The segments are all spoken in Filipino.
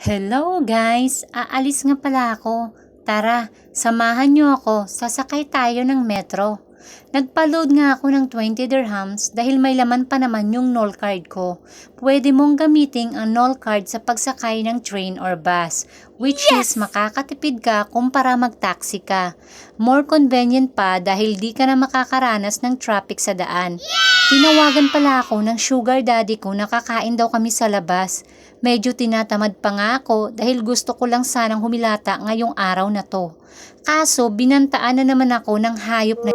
Hello guys! Aalis nga pala ako. Tara, samahan niyo ako. Sasakay tayo ng metro. Nagpa-load nga ako ng 20 dirhams dahil may laman pa naman yung Knoll card ko. Pwede mong gamitin ang Knoll card sa pagsakay ng train or bus, which is makakatipid ka kumpara mag-taxi ka. More convenient pa dahil di ka na makakaranas ng traffic sa daan. Tinawagan pala ako ng sugar daddy ko na kakain daw kami sa labas. Medyo tinatamad pa nga ako dahil gusto ko lang sanang humilata ngayong araw na to. Kaso binantaan na naman ako ng hayop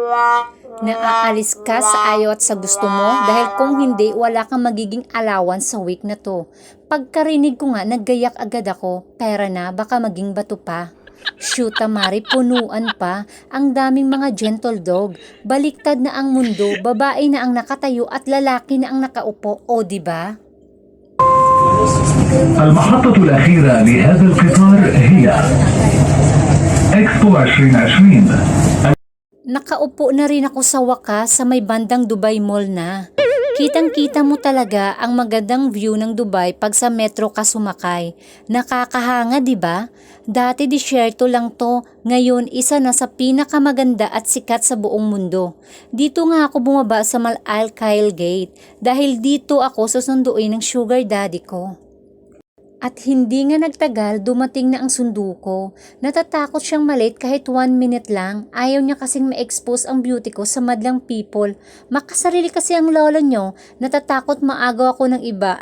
na aalis ka sa ayaw at sa gusto mo dahil kung hindi wala kang magiging allowance sa week na to. Pagkarinig ko nga naggayak agad ako, pera na baka maging bato pa. Shoota mari, punuan pa, ang daming mga gentle dog, baliktad na ang mundo, babae na ang nakatayo at lalaki na ang nakaupo, o diba? المحطة الأخيرة لهذا القطار هي إكسبو 2020. Nakaupo na rin ako sa wakas sa may bandang Dubai Mall na. Kitang-kita mo talaga ang magandang view ng Dubai pag sa metro ka sumakay. Nakakahanga, di ba? Dati disyerto lang to, ngayon isa na sa pinakamaganda at sikat sa buong mundo. Dito nga ako bumaba sa Mal Al Khail Gate dahil dito ako susunduin ng sugar daddy ko. At hindi nga nagtagal, dumating na ang sundo ko. Natatakot siyang malate kahit 1 minute lang. Ayaw niya kasing ma-expose ang beauty ko sa madlang people. Makasarili kasi ang lolo nyo. Natatakot maagaw ako ng iba.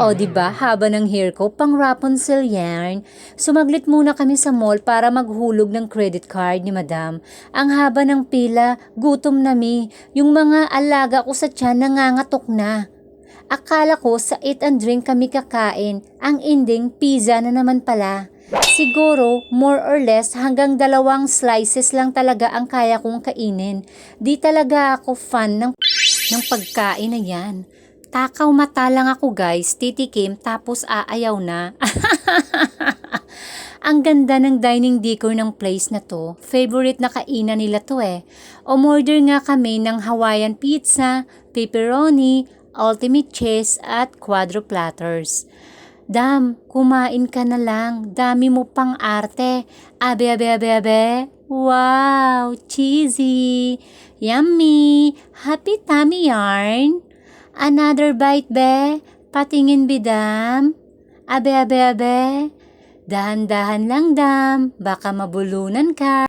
O diba, haba ng hair ko, pang Rapunzel yarn. Sumaglit muna kami sa mall para maghulog ng credit card ni madam. Ang haba ng pila, gutom na mi. Yung mga alaga ko sa tiyan nangangatok na. Akala ko sa eat and drink kami kakain, ang ending pizza na naman pala. Siguro more or less hanggang 2 slices lang talaga ang kaya kong kainin. Di talaga ako fan ng pagkain na yan. Takaw mata lang ako guys, titikim tapos aayaw na. Ang ganda ng dining decor ng place na to. Favorite na kainan nila to eh. Umorder nga kami ng Hawaiian pizza, pepperoni, ultimate cheese at quadro platters. Dam, kumain ka na lang. Dami mo pang arte. Abe, abe, abe, abe. Wow, cheesy. Yummy. Happy tummy yarn. Another bite, be. Patingin, bidam. Abe, abe, abe. Dahan-dahan lang, dam. Baka mabulunan ka.